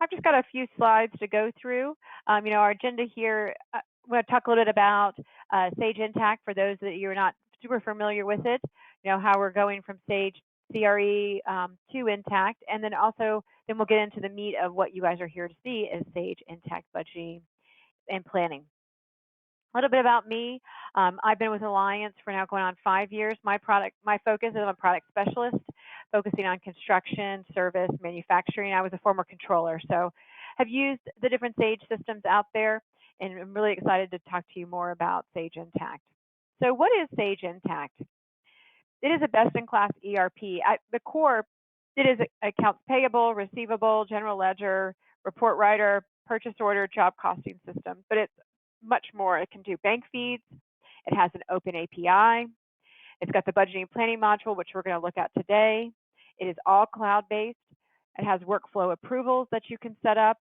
I've just got a few slides to go through. Our agenda here, we're going to talk a little bit about Sage Intacct for those that you're not super familiar with it, how we're going from Sage CRE to Intacct, and then then we'll get into the meat of what you guys are here to see is Sage Intacct budgeting and planning. A little bit about me. I've been with Alliance for now going on 5 years. My focus is I'm a product specialist, focusing on construction, service, manufacturing. I was a former controller, so have used the different Sage systems out there, and I'm really excited to talk to you more about Sage Intacct. So what is Sage Intacct? It is a best-in-class ERP. At the core, it is accounts payable, receivable, general ledger, report writer, purchase order, job costing system, but it's much more. It can do bank feeds. It has an open API. It's got the budgeting and planning module, which we're going to look at today. It is all cloud-based. It has workflow approvals that you can set up,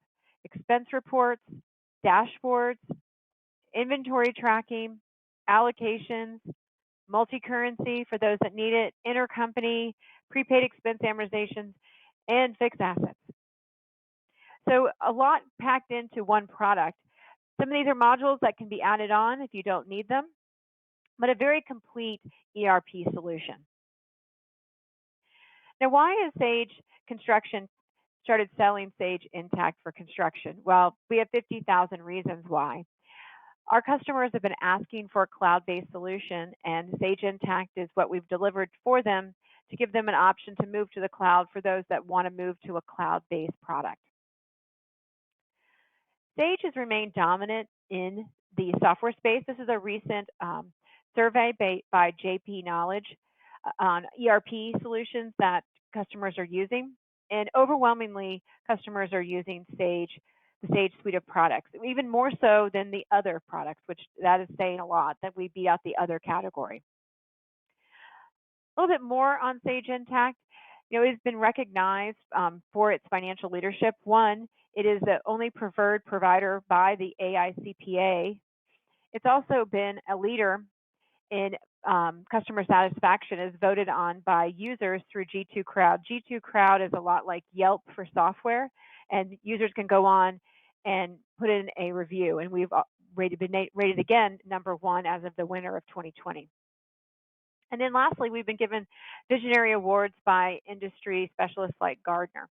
expense reports, dashboards, inventory tracking, allocations, multi-currency for those that need it, intercompany, prepaid expense amortizations, and fixed assets. So a lot packed into one product. Some of these are modules that can be added on if you don't need them, but a very complete ERP solution. Now, why has Sage Construction started selling Sage Intacct for construction? Well, we have 50,000 reasons why. Our customers have been asking for a cloud-based solution, and Sage Intacct is what we've delivered for them to give them an option to move to the cloud for those that want to move to a cloud-based product. Sage has remained dominant in the software space. This is a recent survey by JP Knowledge on ERP solutions that customers are using. And overwhelmingly, customers are using Sage, the Sage suite of products, even more so than the other products, which that is saying a lot, that we beat out the other category. A little bit more on Sage Intacct. It's been recognized for its financial leadership. One, it is the only preferred provider by the AICPA. It's also been a leader in customer satisfaction, as voted on by users through G2 Crowd. G2 Crowd is a lot like Yelp for software, and users can go on and put in a review, and we've been rated again #1 as of the winter of 2020. And then lastly, we've been given visionary awards by industry specialists like Gartner.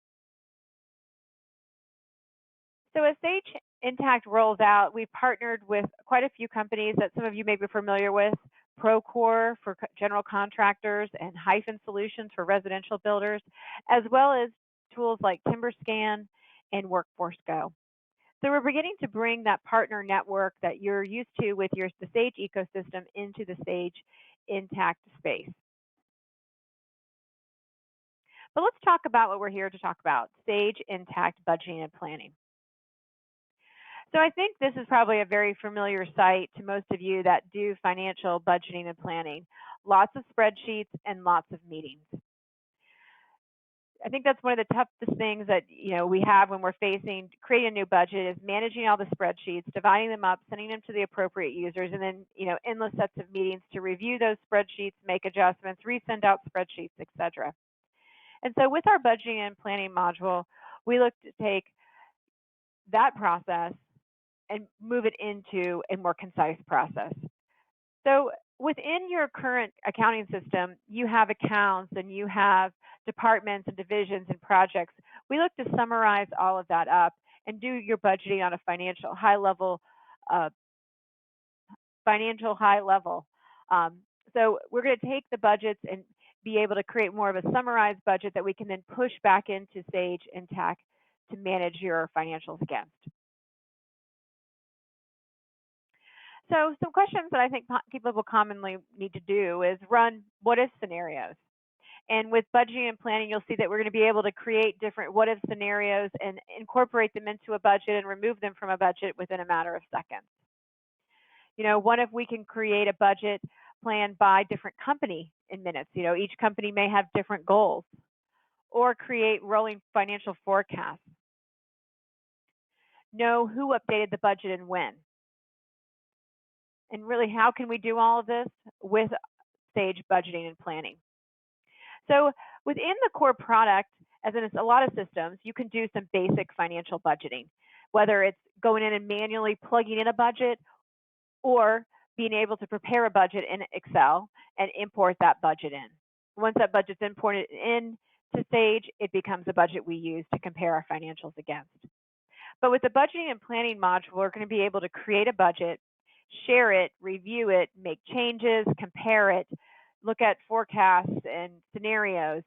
So as Sage Intacct rolls out, we've partnered with quite a few companies that some of you may be familiar with, Procore for general contractors and Hyphen Solutions for residential builders, as well as tools like TimberScan and Workforce Go. So we're beginning to bring that partner network that you're used to with the Sage ecosystem into the Sage Intacct space. But let's talk about what we're here to talk about, Sage Intacct budgeting and planning. So I think this is probably a very familiar sight to most of you that do financial budgeting and planning. Lots of spreadsheets and lots of meetings. I think that's one of the toughest things that we have when we're creating a new budget is managing all the spreadsheets, dividing them up, sending them to the appropriate users, and then endless sets of meetings to review those spreadsheets, make adjustments, resend out spreadsheets, etc. And so with our budgeting and planning module, we look to take that process and move it into a more concise process. So within your current accounting system, you have accounts and you have departments and divisions and projects. We look to summarize all of that up and do your budgeting on a financial high level. So we're going to take the budgets and be able to create more of a summarized budget that we can then push back into Sage Intacct to manage your financials against. So some questions that I think people will commonly need to do is run what-if scenarios. And with budgeting and planning, you'll see that we're going to be able to create different what-if scenarios and incorporate them into a budget and remove them from a budget within a matter of seconds. What if we can create a budget plan by different company in minutes? Each company may have different goals. Or create rolling financial forecasts. Know who updated the budget and when. And really, how can we do all of this with Sage budgeting and planning? So within the core product, as in a lot of systems, you can do some basic financial budgeting, whether it's going in and manually plugging in a budget or being able to prepare a budget in Excel and import that budget in. Once that budget's imported in to Sage, it becomes a budget we use to compare our financials against. But with the budgeting and planning module, we're going to be able to create a budget, share it, review it, make changes, compare it, look at forecasts and scenarios,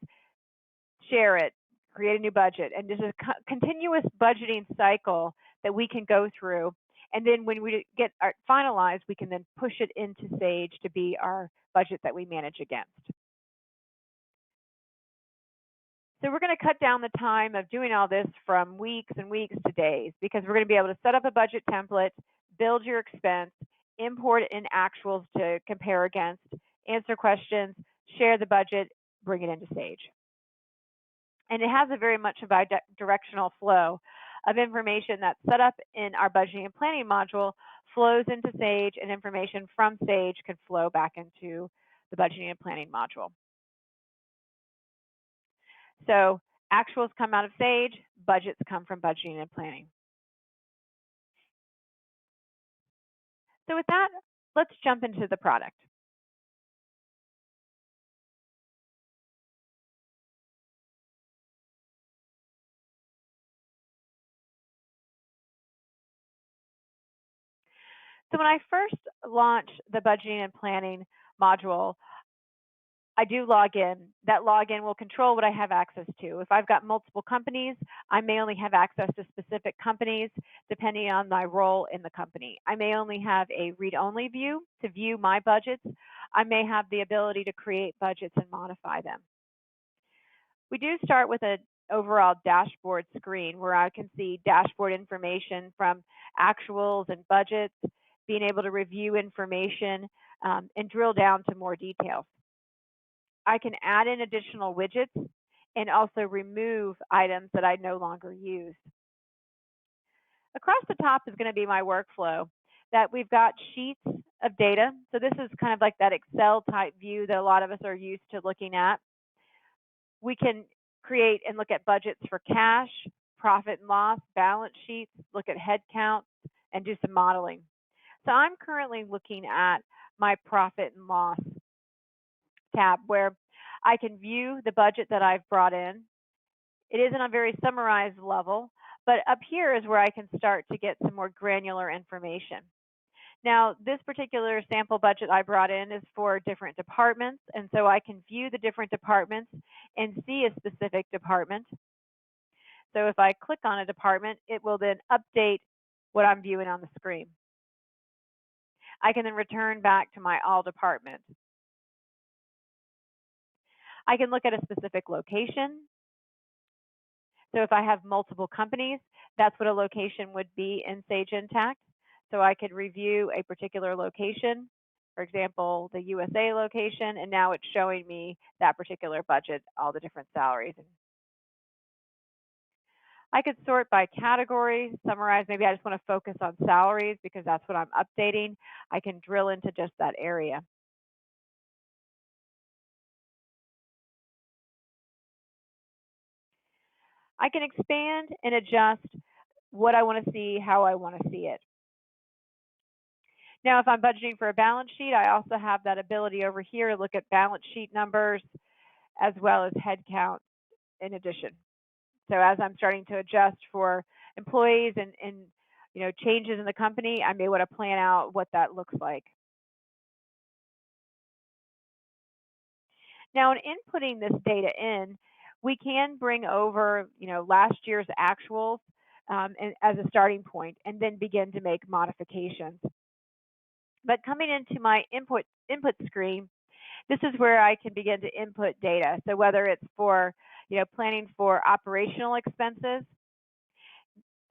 share it, create a new budget, and there's a continuous budgeting cycle that we can go through. And then when we get our finalized, we can then push it into Sage to be our budget that we manage against. So we're going to cut down the time of doing all this from weeks and weeks to days, because we're going to be able to set up a budget template, build your expense, import in actuals to compare against, answer questions, share the budget, bring it into Sage. And it has a very much a bi-directional flow of information that's set up in our budgeting and planning module, flows into Sage, and information from Sage can flow back into the budgeting and planning module. So actuals come out of Sage, budgets come from budgeting and planning. So with that, let's jump into the product. So when I first launched the budgeting and planning module, I do log in. That login will control what I have access to. If I've got multiple companies, I may only have access to specific companies depending on my role in the company. I may only have a read-only view to view my budgets. I may have the ability to create budgets and modify them. We do start with an overall dashboard screen where I can see dashboard information from actuals and budgets, being able to review information and drill down to more details. I can add in additional widgets and also remove items that I no longer use. Across the top is going to be my workflow, that we've got sheets of data. So this is kind of like that Excel type view that a lot of us are used to looking at. We can create and look at budgets for cash, profit and loss, balance sheets, look at head count, and do some modeling. So I'm currently looking at my profit and loss tab where I can view the budget that I've brought in. It isn't a very summarized level, but up here is where I can start to get some more granular information. Now, this particular sample budget I brought in is for different departments, and so I can view the different departments and see a specific department. So if I click on a department, it will then update what I'm viewing on the screen. I can then return back to my all department. I can look at a specific location. So if I have multiple companies, that's what a location would be in Sage Intacct. So I could review a particular location, for example, the USA location, and now it's showing me that particular budget, all the different salaries. I could sort by category, summarize. Maybe I just want to focus on salaries because that's what I'm updating. I can drill into just that area. I can expand and adjust what I want to see, how I want to see it. Now, if I'm budgeting for a balance sheet, I also have that ability over here to look at balance sheet numbers as well as headcount in addition. So as I'm starting to adjust for employees and changes in the company, I may want to plan out what that looks like. Now, in inputting this data in, we can bring over last year's actuals as a starting point and then begin to make modifications. But coming into my input screen, this is where I can begin to input data. So whether it's for planning for operational expenses,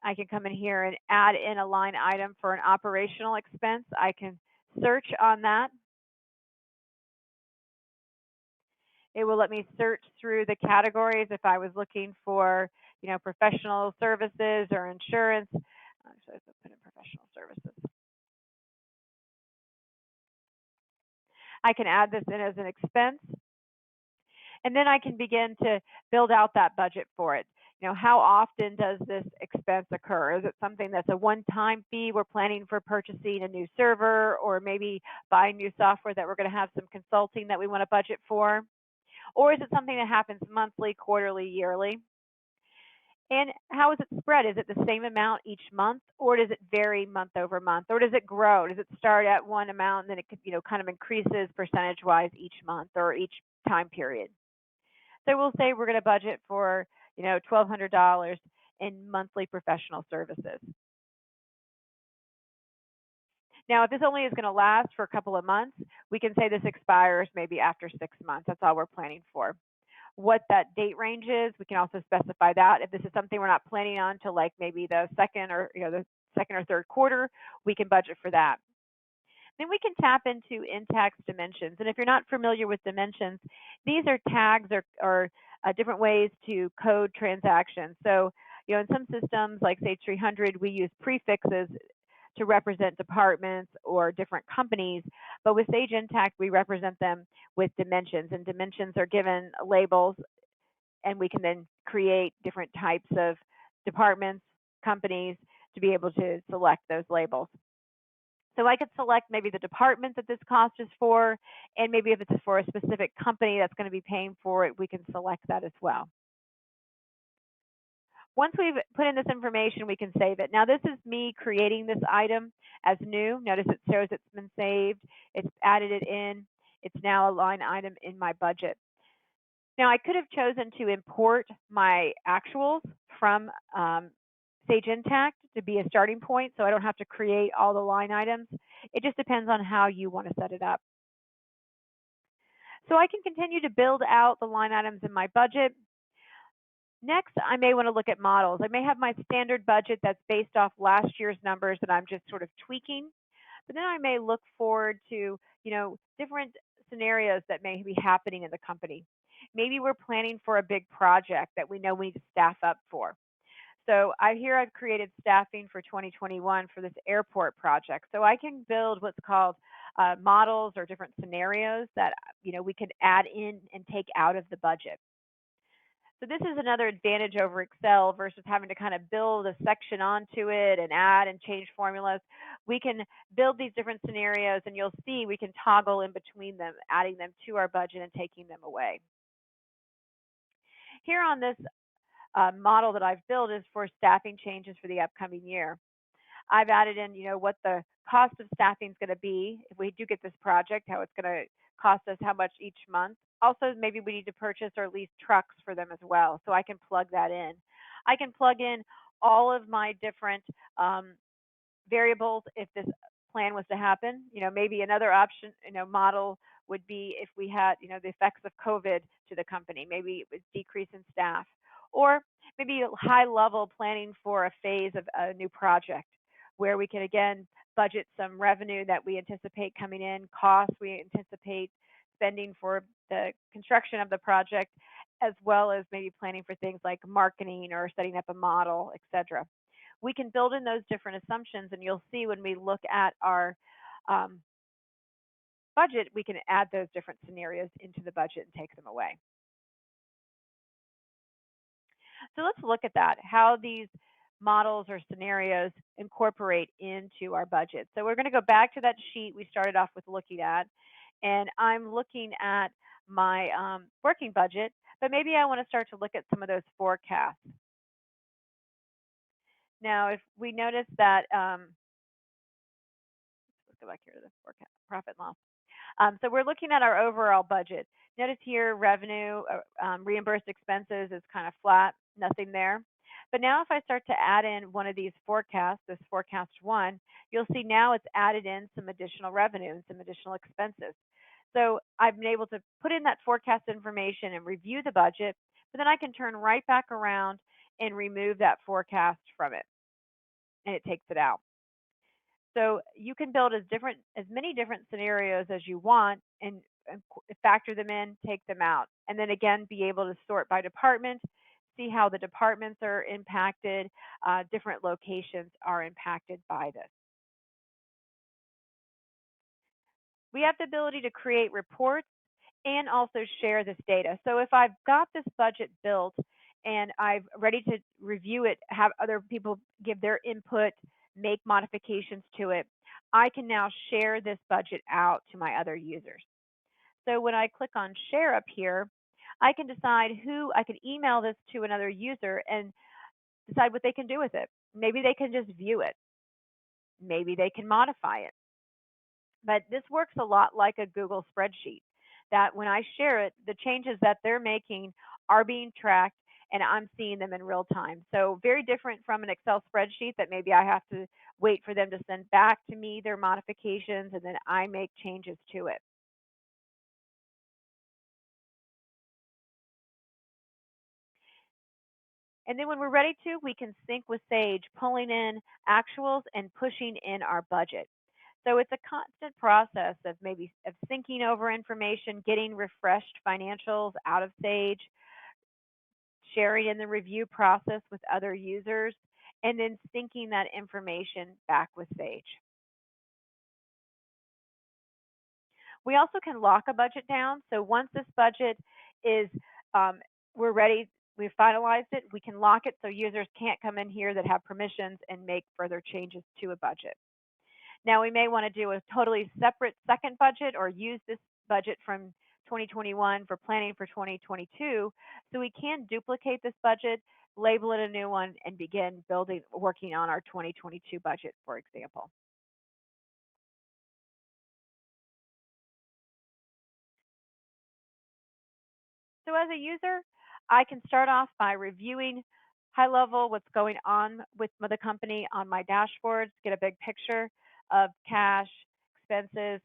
I can come in here and add in a line item for an operational expense. I can search on that. It will let me search through the categories if I was looking for professional services or insurance. Actually, let's put in professional services. I can add this in as an expense. And then I can begin to build out that budget for it. How often does this expense occur? Is it something that's a one-time fee we're planning for purchasing a new server, or maybe buying new software that we're going to have some consulting that we want to budget for? Or is it something that happens monthly, quarterly, yearly? And how is it spread? Is it the same amount each month, or does it vary month over month, or does it grow? Does it start at one amount and then it could, kind of increases percentage-wise each month or each time period? So we'll say we're going to budget for, $1,200 in monthly professional services. Now, if this only is going to last for a couple of months, we can say this expires maybe after 6 months. That's all we're planning for. What that date range is, we can also specify that. If this is something we're not planning on till like maybe the second or third quarter, we can budget for that. Then we can tap into Intacct's dimensions. And if you're not familiar with dimensions, these are tags or different ways to code transactions. So, in some systems like Sage 300, we use prefixes to represent departments or different companies. But with Sage Intacct, we represent them with dimensions. And dimensions are given labels, and we can then create different types of departments, companies, to be able to select those labels. So I could select maybe the department that this cost is for, and maybe if it's for a specific company that's going to be paying for it, we can select that as well. Once we've put in this information, we can save it. Now, this is me creating this item as new. Notice it shows it's been saved. It's added it in. It's now a line item in my budget. Now, I could have chosen to import my actuals from Sage Intacct to be a starting point, so I don't have to create all the line items. It just depends on how you want to set it up. So I can continue to build out the line items in my budget. Next, I may want to look at models. I may have my standard budget that's based off last year's numbers that I'm just sort of tweaking. But then I may look forward to, different scenarios that may be happening in the company. Maybe we're planning for a big project that we know we need to staff up for. So I've created staffing for 2021 for this airport project. So I can build what's called models or different scenarios that, we can add in and take out of the budget. So this is another advantage over Excel versus having to kind of build a section onto it and add and change formulas. We can build these different scenarios, and you'll see we can toggle in between them, adding them to our budget and taking them away. Here on this model that I've built is for staffing changes for the upcoming year. I've added in, what the cost of staffing is going to be if we do get this project, how it's going to cost us how much each month. Also, maybe we need to purchase or lease trucks for them as well, so I can plug that in. I can plug in all of my different variables if this plan was to happen. Maybe another option, model would be if we had, the effects of COVID to the company. Maybe it was decrease in staff, or maybe high level planning for a phase of a new project where we can again budget some revenue that we anticipate coming in, costs we anticipate spending for the construction of the project, as well as maybe planning for things like marketing or setting up a model, etc. We can build in those different assumptions, and you'll see when we look at our budget, we can add those different scenarios into the budget and take them away. So let's look at that, how these models or scenarios incorporate into our budget. So we're going to go back to that sheet we started off with looking at, and I'm looking at my working budget, but maybe I want to start to look at some of those forecasts. Now, if we notice that, let's go back here to the forecast, profit and loss. So we're looking at our overall budget. Notice here revenue, reimbursed expenses is kind of flat, nothing there. But now if I start to add in one of these forecasts, this forecast one, you'll see now it's added in some additional revenue and some additional expenses. So I've been able to put in that forecast information and review the budget, but then I can turn right back around and remove that forecast from it, and it takes it out. So you can build as many different scenarios as you want and factor them in, take them out, and then again be able to sort by department, see how the departments are impacted, different locations are impacted by this. We have the ability to create reports and also share this data. So if I've got this budget built and I'm ready to review it, have other people give their input, make modifications to it, I can now share this budget out to my other users. So when I click on share up here, I can decide who I can email this to another user and decide what they can do with it. Maybe they can just view it. Maybe they can modify it. But this works a lot like a Google spreadsheet, that when I share it, the changes that they're making are being tracked and I'm seeing them in real time. So very different from an Excel spreadsheet that maybe I have to wait for them to send back to me their modifications and then I make changes to it. And then when we're ready to, we can sync with Sage, pulling in actuals and pushing in our budget. So it's a constant process of maybe of syncing over information, getting refreshed financials out of Sage, sharing in the review process with other users, and then syncing that information back with Sage. We also can lock a budget down. So once this budget is, we're ready, we've finalized it, we can lock it so users can't come in here that have permissions and make further changes to a budget. Now, we may want to do a totally separate second budget or use this budget from 2021 for planning for 2022. So we can duplicate this budget, label it a new one, and begin working on our 2022 budget, for example. So as a user, I can start off by reviewing high level what's going on with the company on my dashboards, get a big picture of cash, expenses,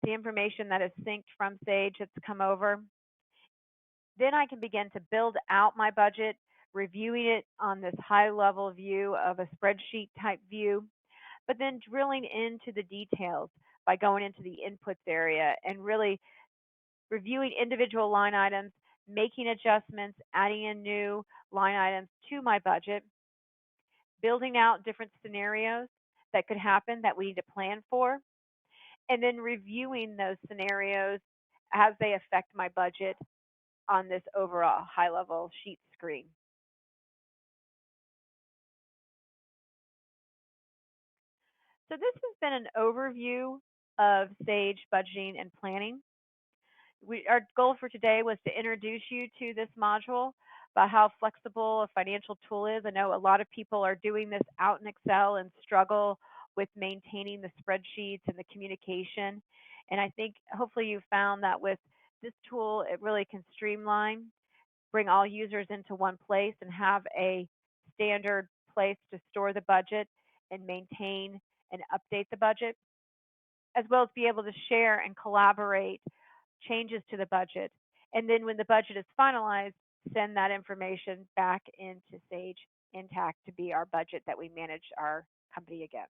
the information that is synced from Sage that's come over. Then I can begin to build out my budget, reviewing it on this high level view of a spreadsheet type view, but then drilling into the details by going into the inputs area and really reviewing individual line items, making adjustments, adding in new line items to my budget, building out different scenarios that could happen that we need to plan for, and then reviewing those scenarios as they affect my budget on this overall high level sheet screen. So this has been an overview of Sage budgeting and planning. Our goal for today was to introduce you to this module, about how flexible a financial tool is. I know a lot of people are doing this out in Excel and struggle with maintaining the spreadsheets and the communication. And I think hopefully you found that with this tool, it really can streamline, bring all users into one place and have a standard place to store the budget and maintain and update the budget, as well as be able to share and collaborate changes to the budget. And then when the budget is finalized, send that information back into Sage Intacct to be our budget that we manage our company against.